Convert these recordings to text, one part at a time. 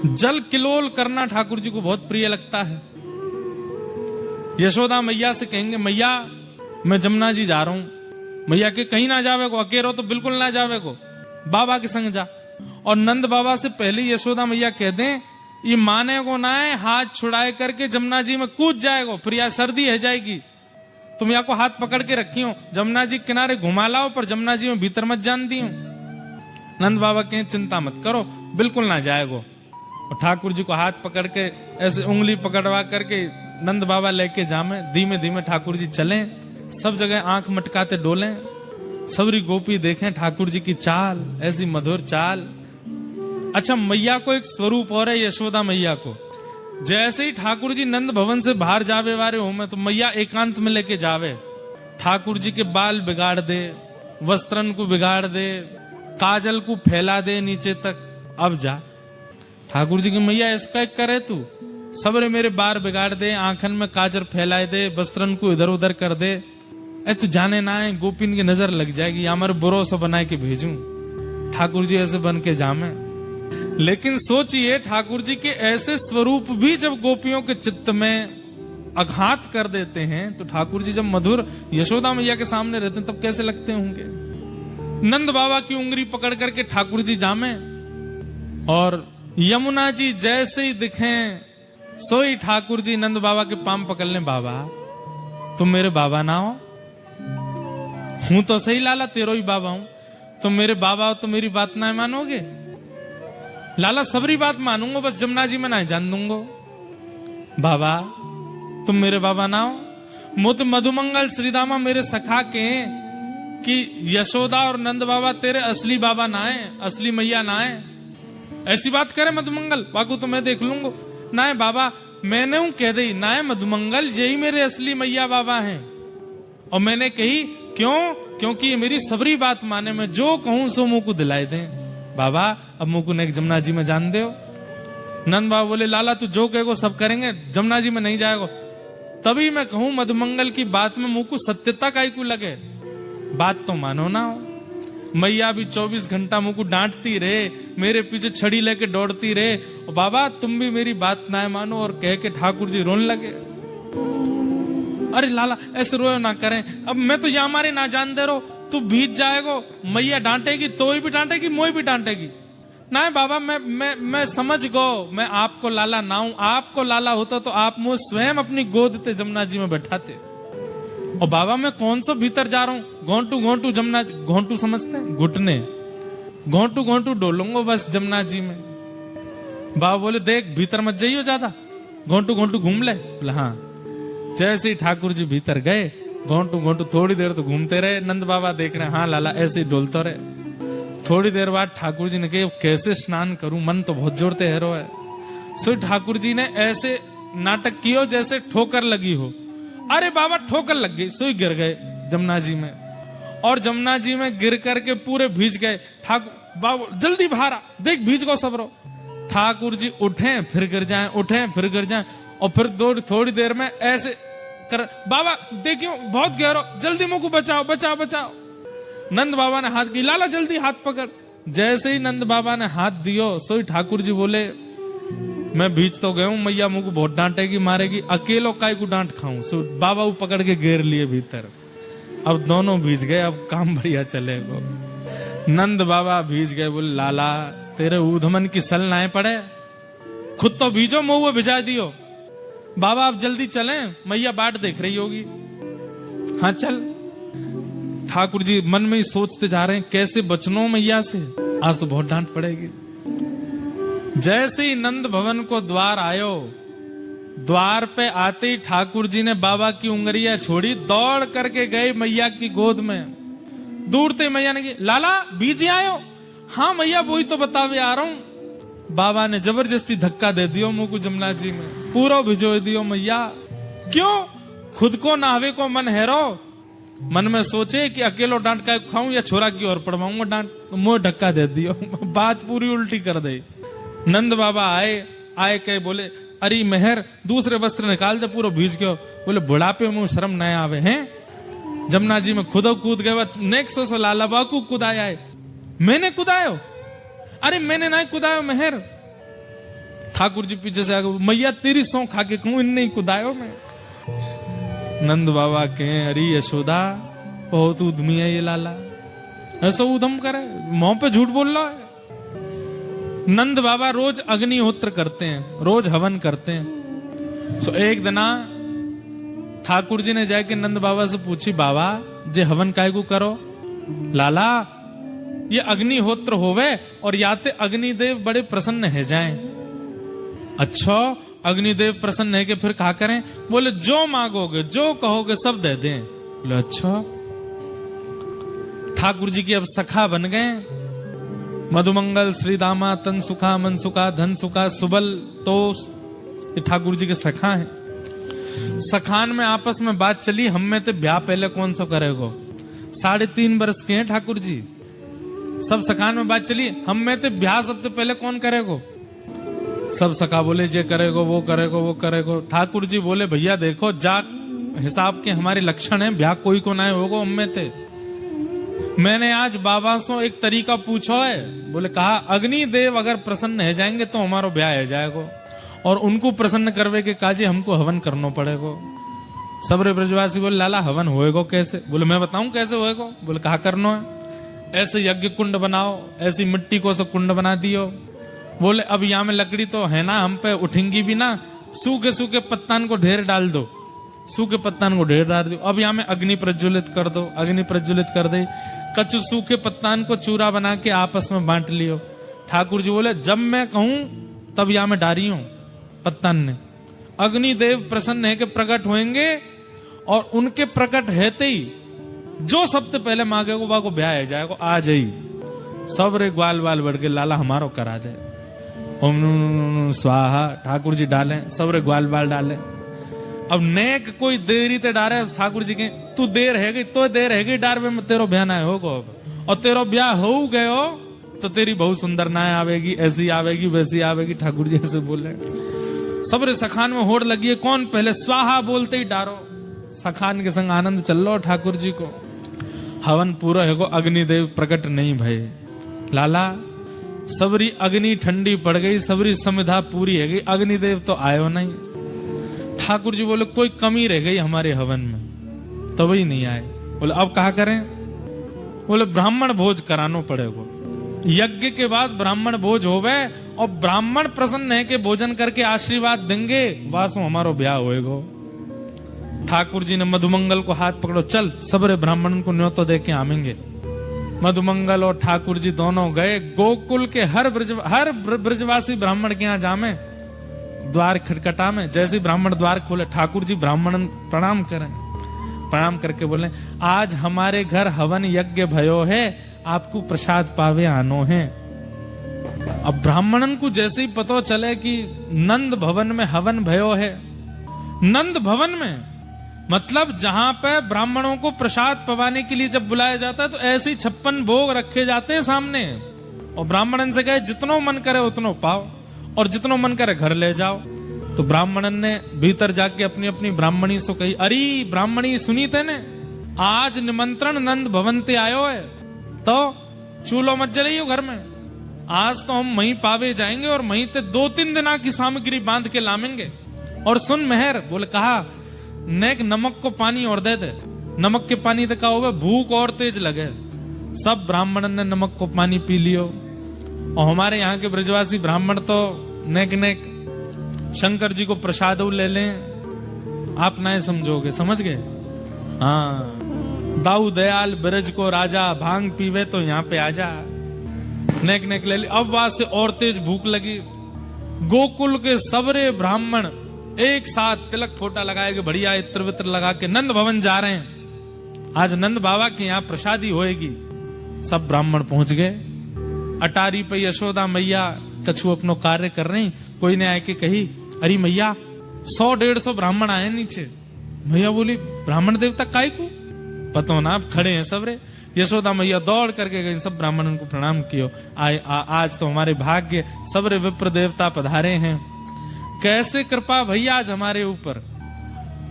जल किलोल करना ठाकुर जी को बहुत प्रिय लगता है। यशोदा मैया से कहेंगे मैया मैं जमुना जी जा रहा हूं। मैया के कहीं ना जावे को, अकेलो तो बिल्कुल ना जावे को, बाबा के संग जा। और नंद बाबा से पहले यशोदा मैया कह दें ये माने को ना है, हाथ छुड़ाए करके जमुना जी में कूद जाएगा, फिर यहाँ सर्दी है जाएगी। तुम यहाँ को हाथ पकड़ के रखी हो, जमुना जी किनारे घुमा लाओ, पर जमुना जी में भीतर मत जान दी हो। नंद बाबा कहें चिंता मत करो, बिल्कुल ना जाएगो। और ठाकुर जी को हाथ पकड़ के ऐसे उंगली पकड़वा करके नंद बाबा लेके जामे। धीमे धीमे ठाकुर जी चलें, सब जगह आंख मटकाते डोलें, सबरी गोपी देखें ठाकुर जी की चाल, ऐसी मधुर चाल। अच्छा, मैया को एक स्वरूप और है, यशोदा मैया को। जैसे ही ठाकुर जी नंद भवन से बाहर जावे वारे हो में, तो मैया एकांत में लेके जावे, ठाकुर जी के बाल बिगाड़ दे, वस्त्रन को बिगाड़ दे, काजल को फैला दे नीचे तक। अब जा ठाकुर जी की मैया इसका एक करे तू, सबरे मेरे बार बिगाड़ दे, आंखन में काजल फैलाए दे, वस्त्रन को इधर उधर कर दे। तू जाने ना है, गोपिन की नजर लग जाएगी, या मेरे भरोसा बनाए के भेजूं। ठाकुर जी ऐसे बन के जामे। लेकिन सोचिए ठाकुर जी के ऐसे स्वरूप भी जब गोपियों के चित्त में आघात कर देते हैं, तो ठाकुर जी जब मधुर यशोदा मैया के सामने रहते हैं तब कैसे लगते होंगे। नंद बाबा की उंगली पकड़ करके ठाकुर जी जामे, और यमुना जी जैसे ही दिखें सोई ठाकुर जी नंद बाबा के पांव पकड़ लें। बाबा तुम मेरे बाबा ना हो? हूं तो सही लाला, तेरो ही बाबा हूं। तुम मेरे बाबा हो तो मेरी बात ना मानोगे? लाला सबरी बात मानूंगा, बस जमुना जी में ना जान दूंगा। बाबा तुम मेरे बाबा ना हो? मुत मधुमंगल श्रीदामा मेरे सखा के कि यशोदा और नंद बाबा तेरे असली बाबा ना है, असली मैया ना है। ऐसी बात करे मधुमंगल, बाकू तो मैं देख लूंगा। ना है बाबा, मैंने हूं कह दी ना है मधुमंगल, यही मेरे असली मैया बाबा हैं। और मैंने कही क्यों? क्योंकि ये मेरी सबरी बात माने, मैं जो कहूं सो मुंह को दिलाए दें। बाबा अब मुंह को नेक जमुना जी में जान दो। नंद बाबा बोले लाला तू जो कहेगो सब करेंगे, जमुना जी में नहीं जाएगा। तभी मैं कहूं मधुमंगल की बात में मुंह को सत्यता काई को लगे, बात तो मानो ना हो। मैया भी 24 घंटा मुंह को डांटती रहे, मेरे पीछे छड़ी लेके दौड़ती रहे, और बाबा तुम भी मेरी बात ना मानो, और कह के ठाकुर जी रोने लगे। अरे लाला ऐसे रोयो ना करें, अब मैं तो यहाँ मारे ना जान दे रो, तू भीज जाएगो, मैया डांटेगी, तो भी डांटेगी, मोई भी डांटेगी। ना है बाबा, मैं समझ गो, मैं आपको लाला ना हूं। आपको लाला होता तो आप मुझे स्वयं अपनी गोद ते जमुना जी में बैठाते। और बाबा मैं कौन सा भीतर जा रहा हूं, घोंटू घोंटू जमुना, घोंटू समझते हैं घुटने, घोंटू घोंटू डोलूंगा बस जमुना जी में। बाबा बोले देख भीतर मत जाइयो ज्यादा, घोंटू घोंटू घूम ले। बोले हाँ। जैसे ही ठाकुर जी भीतर गए, घोंटू घोंटू थोड़ी देर तो घूमते रहे। नंद बाबा देख रहे हाँ लाला ऐसे ही डोलते रहे। थोड़ी देर बाद ठाकुर जी ने कहा कैसे स्नान करूं, मन तो बहुत जोर ते हैरो है। सो ठाकुर जी ने ऐसे नाटक कियो जैसे ठोकर लगी हो। अरे बाबा ठोकर लग गई, सोई गिर गए जमुना जी में, और जमुना जी में गिर करके पूरे भीज गए। ठाकुर बाबा जल्दी बाहर आ, देख भीज गो सबरो। ठाकुर जी उठे फिर गिर जाएं, उठे फिर गिर जाएं, और फिर थोड़ी देर में ऐसे कर, बाबा देखियो बहुत गहरो, जल्दी मुझ को बचाओ बचाओ बचाओ। नंद बाबा ने हाथ की, लाला जल्दी हाथ पकड़। जैसे ही नंद बाबा ने हाथ दियो, सोई ठाकुर जी बोले मैं भीज तो गया हूं, मैया मुझको बहुत डांटेगी मारेगी, अकेलो काय को डांट खाऊं। सो बाबा वो पकड़ के घेर लिए भीतर। अब दोनों भीज गए, अब काम बढ़िया चलेगा। नंद बाबा भीज गए, बोले लाला तेरे ऊधमन की सल ना पड़े, खुद तो भीजो मुंह भिजा दियो। बाबा आप जल्दी चलें, मैया बाट देख रही होगी। हाँ चल। ठाकुर जी मन में ही सोचते जा रहे हैं कैसे बचनो मैया से, आज तो बहुत डांट पड़ेगी। जैसे ही नंद भवन को द्वार आयो, द्वार पे आते ही ठाकुर जी ने बाबा की उंगलियां छोड़ी, दौड़ करके गए मैया की गोद में। दूर से मैया ने की लाला बीजे आयो? हाँ मैया वही तो बतावे आ रहा हूं। बाबा ने जबरदस्ती धक्का दे दियो मुंह को जमुना जी में, पूरा भिजो दियो मैया। क्यों? खुद को नहावे को मन हैरो, मन में सोचे कि अकेलो डांट का खाऊं या छोरा की ओर पड़वाऊंगा डांट, तो मुंह धक्का दे दियो। बात पूरी उल्टी कर दे। नंद बाबा आए कहे बोले अरे मेहर दूसरे वस्त्र निकाल दे, पूरा भीज गयो। बोले बुढ़ापे मुंह शर्म न आवे हैं, जमुना जी में खुदो कूद गए। नेक सो लाला बाकू कुदाया है, मैंने कुदायो? अरे मैंने ना कुदायो मेहर, ठाकुर जी पीछे से आगे, मैया तेरी सौ खा के कहूं इन नहीं कुदायो में। नंद बाबा के अरे यशोदा बहुत उद्यमी है ये लाला, ऐसा उधम करे, मुंह पे झूठ बोल रहा है। नंद बाबा रोज अग्निहोत्र करते हैं, रोज हवन करते हैं। सो एक दिना ठाकुर जी ने जाके नंद बाबा से पूछी, बाबा जे हवन काय को करो? लाला ये अग्निहोत्र होवे और याते अग्निदेव बड़े प्रसन्न है जाएं। अच्छा अग्निदेव प्रसन्न है कि फिर क्या करें? बोले जो मांगोगे जो कहोगे सब दे दें। बोले अच्छा। ठाकुर जी की अब सखा बन गए, मधुमंगल, श्रीदामा, तन सुखा, मन सुखा, धन सुखा, सुबल, तोष, ये ठाकुर जी के सखा हैं। सखान में आपस में बात चली, हम में तो ब्याह पहले कौन सा करेगो? 3.5 वर्ष के हैं ठाकुर जी। सब सखान में बात चली, हम में तो ब्याह सबसे पहले कौन करेगो? सब सखा बोले जे करेगो वो करेगो वो करेगो। ठाकुर जी बोले भैया देखो जा हिसाब के हमारे लक्षण है, ब्याह कोई को ना होगो हम में ते। मैंने आज बाबा से एक तरीका पूछो है, बोले कहा अग्निदेव अगर प्रसन्न है जाएंगे तो हमारो ब्याह है जाएगो, और उनको प्रसन्न करवे के काजे हमको हवन करना पड़ेगो। सबरे ब्रजवासी बोले लाला हवन होएगो कैसे? बोले मैं बताऊं कैसे होएगो। बोले कहा करना है? ऐसे यज्ञ कुंड बनाओ, ऐसी मिट्टी को सब कुंड बना दियो। बोले अब यहाँ में लकड़ी तो है ना, हम पे उठेंगी भी ना, सूखे सूखे पत्तान को ढेर डाल दो, सूखे पत्तान को ढेर डाल दो। अब यहाँ में अग्नि प्रज्वलित कर दो, अग्नि प्रज्वलित कर दे, कच्चे सूखे पत्तान को चूरा बना के आपस में बांट लियो। ठाकुर जी बोले जब मैं कहूं तब यहाँ में डारी हूं पत्तान ने। अग्निदेव प्रसन्न है कि प्रकट होंगे, और उनके प्रकट हेते ही जो सबसे पहले मांगेगो बाको ब्याह है जाएगो, आ जाई। सब रे ग्वाल बाल बढ़ के लाला हमारो करा जाए। ओम स्वाहा ठाकुर जी डाले, सब रे ग्वाल बाल डाले। अब नेक कोई देरी ते डारे, ठाकुर जी के तू देर है गई तो देर है गई डार में तेरो ब्याह ना होगो, और तेरो ब्याह हो गयो तो तेरी बहुत सुंदर नाय आवेगी, ऐसी आवेगी वैसी आवेगी। ठाकुर जी ऐसे बोले। सब रे सखान में होड़ लगी है, कौन पहले स्वाहा बोलते ही डारो। सखान के संग आनंद चल लो ठाकुर जी को। हवन पूरा है को अग्निदेव प्रकट नहीं भय। लाला सबरी अग्नि ठंडी पड़ गई, सबरी समिधा पूरी है गई, अग्निदेव तो आयो नहीं। ठाकुर जी बोले कोई कमी रह गई हमारे हवन में, तो वही नहीं आए। बोले अब कहा करें? बोले ब्राह्मण भोज करानो पड़ेगा, यज्ञ के बाद ब्राह्मण भोज होवे, और ब्राह्मण प्रसन्न है के भोजन करके आशीर्वाद देंगे, वासो हमारो ब्याह होएगो। ठाकुर जी ने मधुमंगल को हाथ पकड़ो, चल सबरे ब्राह्मणन को न्योतो दे के आवेंगे। मधुमंगल और ठाकुर जी दोनों गए गोकुल के हर ब्रजवासी ब्राह्मण के यहाँ जामे, द्वार खटखटा में। जैसे ब्राह्मण द्वार खोले, ठाकुर जी ब्राह्मण प्रणाम करें, प्रणाम करके बोले आज हमारे घर हवन यज्ञ भयो है, आपको प्रसाद पावे आनो है। अब ब्राह्मणन को जैसे ही पता चले कि नंद भवन में हवन भयो है, नंद भवन में मतलब जहां पे ब्राह्मणों को प्रसाद पवाने के लिए जब बुलाया जाता है तो ऐसे ही 56 भोग रखे जाते हैं सामने, और ब्राह्मणन से कहे जितनो मन करे उतनो पाओ, और जितनो मन करे घर ले जाओ। तो ब्राह्मणन ने भीतर जाके अपनी अपनी ब्राह्मणी से कही, अरे ब्राह्मणी सुनी तेने, आज निमंत्रण नंद भवन ते आयो है, तो चूल्हो मत जलाइयो घर में, आज तो हम वहीं पावे जाएंगे और वहीं ते 2-3 दिना की सामग्री बांध के लामेंगे। और सुन मेहर, बोले कहा नेक नमक को पानी और दे दे, नमक के पानी तो का होगा भूख और तेज लगे। सब ब्राह्मण ने नमक को पानी पी लियो, और हमारे यहाँ के ब्रजवासी ब्राह्मण तो नेक नेक शंकर जी को प्रसाद ले लें, आप ना समझोगे, समझ गए? हाँ, दाऊ दयाल ब्रज को राजा, भांग पीवे तो यहाँ पे आजा, नेक नेक ले ली। अब वहां से और तेज भूख लगी। गोकुल के सबरे ब्राह्मण एक साथ तिलक फोटा लगाए के बढ़िया इत्र वित्र लगा के नंद भवन जा रहे हैं, आज नंद बाबा के यहाँ प्रसादी होएगी। सब ब्राह्मण पहुंच गए। अटारी पे यशोदा मैया कछु अपनो कार्य कर रही, कोई ने आके कही अरे मैया 100-150 ब्राह्मण आए नीचे। मैया बोली ब्राह्मण देवता काय को पतो ना, आप खड़े हैं सबरे। यशोदा मैया दौड़ करके गई, सब ब्राह्मणों को प्रणाम कियो। आज तो हमारे भाग्य सबरे विप्र देवता पधारे हैं, कैसे कृपा भैया आज हमारे ऊपर।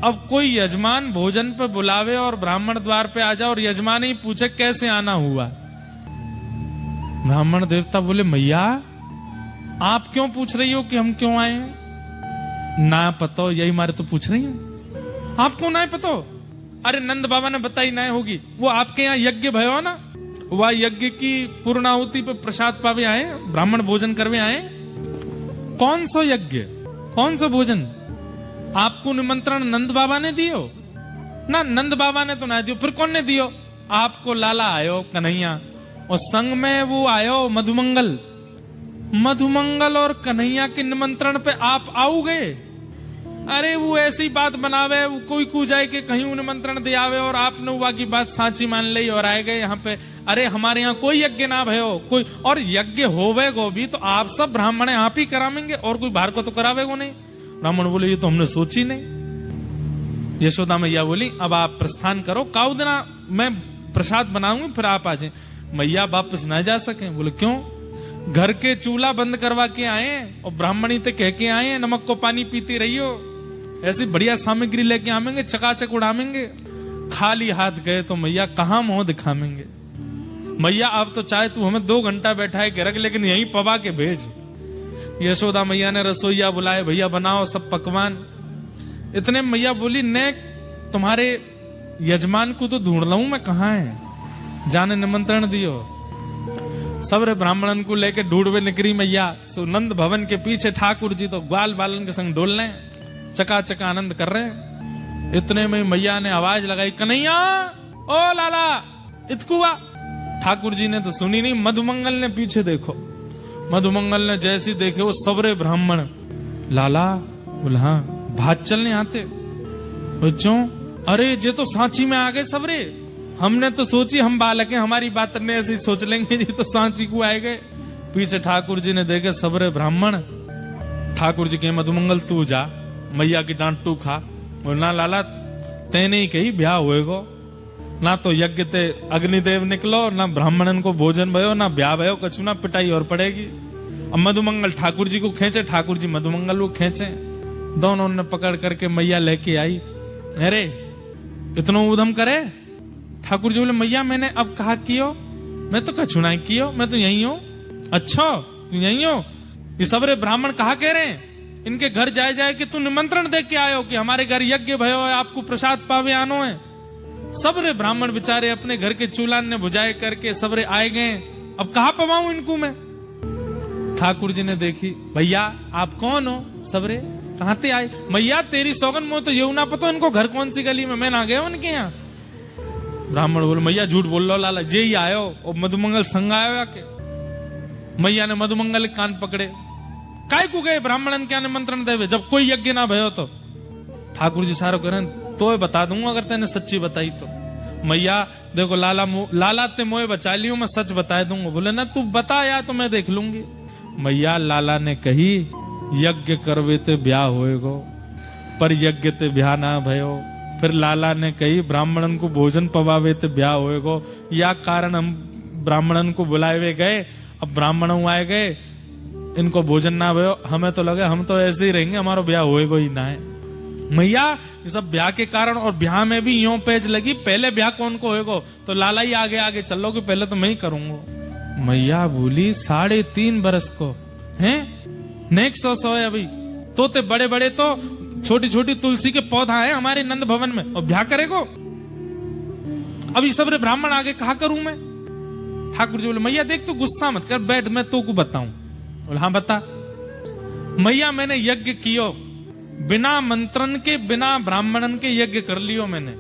अब कोई यजमान भोजन पे बुलावे और ब्राह्मण द्वार पे आ जाए और यजमान ही पूछे कैसे आना हुआ। ब्राह्मण देवता बोले मैया आप क्यों पूछ रही हो कि हम क्यों आए हैं? ना पता हो यही मारे तो पूछ रही हैं। आपको ना पता हो? अरे नंद बाबा ने बताई ना होगी। वो आपके यहाँ यज्ञ भयो ना, वह यज्ञ की पूर्णाहुति पे प्रसाद पावे आए, ब्राह्मण भोजन करवे आए। कौन सा यज्ञ, कौन सा भोजन? आपको निमंत्रण नंद बाबा ने दियो ना? नंद बाबा ने तो ना दियो, फिर कौन ने दियो? आपको लाला आयो कन्हैया, और संग में वो आयो मधुमंगल। मधुमंगल और कन्हैया के निमंत्रण पे आप आओगे? अरे वो ऐसी बात बनावे, वो कोई को जाए के कहीं निमंत्रण दे आवे और आपने वो की बात साची मान ली और आए गए यहाँ पे। अरे हमारे यहाँ कोई यज्ञ ना भयो कोई, और यज्ञ होवे गो भी तो आप सब ब्राह्मण आप ही करावेंगे और कोई बाहर को तो करावे गो नहीं। ब्राह्मण बोले ये तो हमने सोची नहीं। यशोदा मैया बोली अब आप प्रस्थान करो, काउ देना मैं प्रसाद बनाऊंगी फिर आप आ जाए। मैया वापस ना जा सके। बोले क्यों? घर के चूल्हा बंद करवा के आए और ब्राह्मणी ते कह के आए नमक को पानी पीती रही हो, ऐसी बढ़िया सामग्री लेके आवेंगे, चकाचक उड़ावेंगे। खाली हाथ गए तो मैया कहां मुंह दिखावेंगे। मैया अब तो चाहे तू हमें 2 घंटा बैठाए के रख, लेकिन यहीं पवा के भेज। यशोदा मैया ने रसोईया बुलाए, भैया बनाओ सब पकवान। इतने मैया बोली ने तुम्हारे यजमान को तो ढूंढ लाऊं मैं, कहाँ है? जाने निमंत्रण दियो। सबरे ब्राह्मणन को लेके ढूंढवे निकरी मैया। सुनंद भवन के पीछे ठाकुर जी तो ग्वाल बालन के संग डोल रहे, चकाचक आनंद कर रहे। इतने में मैया ने आवाज लगाई, कन्हैया ओ लाला इतकुआ। ठाकुर जी ने तो सुनी नहीं। मधुमंगल ने पीछे देखो, मधुमंगल ने जैसी देखे वो सबरे ब्राह्मण। लाला बोला हाँ भात चलने आते। बच्चों अरे जे तो सांची में आ गए सबरे। हमने तो सोची हम बालक हैं, हमारी बात ने ऐसी सोच लेंगे, जी तो सांची को आए गए। पीछे ठाकुर जी ने देखे सबरे ब्राह्मण। ठाकुर जी के मधुमंगल तू जा, मैया की डांट तू खा। बोलना लाला तेने ही कही ब्याह होएगो ना, तो यज्ञ ते अग्निदेव निकलो ना, ब्राह्मणन को भोजन भयो ना, ब्याह भयो, कछु ना, पिटाई और पड़ेगी। अब मधुमंगल ठाकुर जी को खींचे, ठाकुर जी मधुमंगल को खींचे। दोनों ने पकड़ करके मैया लेके आई। अरे इतना उधम करे? ठाकुर जी बोले मैया मैंने अब कहा कियो, मैं तो कछु ना कियो, मैं तो यही हूं। अच्छा तू यही हो? ये सबरे ब्राह्मण कहा कह रहे हैं इनके घर जाए जाए कि तू निमंत्रण दे के आयो कि हमारे घर यज्ञ भयो है, आपको प्रसाद पावे आनो है। सबरे ब्राह्मण बेचारे अपने घर के चूल्हा ने बुझाए करके सबरे आए गए। अब कहा पवाऊं इनको मैं? ठाकुर जी ने देखी, भैया आप कौन हो? सबरे कहां ते आए? मैया तेरी सौगन मुझे तो ये ना पता इनको घर कौन सी गली में, मैं ना गया उनके यहाँ। ब्राह्मण बोले मैया झूठ बोल लो लाला, जे ही आयो और मधुमंगल संग आयो आके। मैया ने मधुमंगल कान पकड़े, काय को गए ब्राह्मणन क्या निमंत्रण देवे जब कोई यज्ञ ना भयो तो? ठाकुर जी सारो करें तो बता दूंगा अगर तेने सच्ची बताई तो। मैया देखो लाला ते मोए बचा लियो, मैं सच बता दूंगा। बोले ना तू बता या तो मैं देख लूंगी। मैया लाला ने कही यज्ञ करवे ते ब्याह होएगो, पर यज्ञ ते ब्याह ना भयो। फिर लाला ने कही ब्राह्मणन को भोजन पवावे ते ब्याह होएगो, या कारण हम ब्राह्मणन को बुलाए गए, अब ब्राह्मण आए गए, इनको भोजन ना भयो। हमें तो लगे हम तो ऐसे ही रहेंगे, हमारा ब्याह होएगो ही ना है। मैया ये सब ब्याह के कारण, और ब्याह में भी यूं पेज लगी, पहले ब्याह कौन को होएगो? तो लाला ही आगे आगे चलो कि पहले तो मैं ही करूंगा। मैया बोली 3.5 बरस को हैं, नेक्स्ट 100 है अभी तो ते बड़े बड़े तो छोटी छोटी तुलसी के पौधा है हमारे नंद भवन में, और ब्याह करेगो? अभी सबरे ब्राह्मण आगे कहा करूं मैं? ठाकुर जी बोले मैया देख तू गुस्सा मत कर, बैठ मैं तो को बताऊं। बोले हाँ बता। मैया मैंने यज्ञ कियो बिना मंत्रन के, बिना ब्राह्मणन के यज्ञ कर लियो मैंने।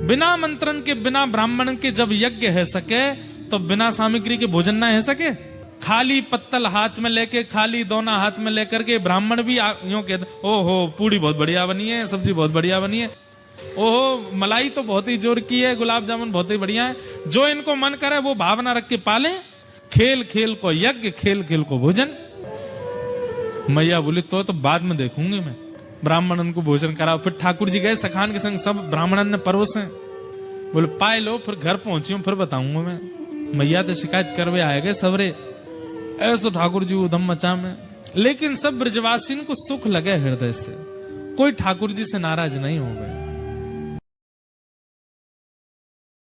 बिना मंत्रन के बिना ब्राह्मण के जब यज्ञ है सके तो बिना सामग्री के भोजन ना है सके। खाली पत्तल हाथ में लेके, खाली दोना हाथ में लेकर के ब्राह्मण भी यूं कहते ओहो पूड़ी बहुत बढ़िया बनी है, सब्जी बहुत बढ़िया बनी है, ओहो मलाई तो बहुत ही जोर की है, गुलाब जामुन बहुत ही बढ़िया है। जो इनको मन करे वो भावना रख के पाले। खेल खेल को यज्ञ, खेल खेल को भोजन। मैया बोली तो बाद में देखूंगी मैं, ब्राह्मणन को भोजन कराओ। फिर ठाकुर जी गए सखान के संग, सब ब्राह्मणन ने परोसे। बोले पाए लो, फिर घर पहुंची हूं फिर बताऊंगा मैं। मैया तो शिकायत करवे आए गए सबरे। ऐसा ठाकुर जी उधम मचा में, लेकिन सब ब्रजवासी को सुख लगे हृदय से, कोई ठाकुर जी से नाराज नहीं हो गए।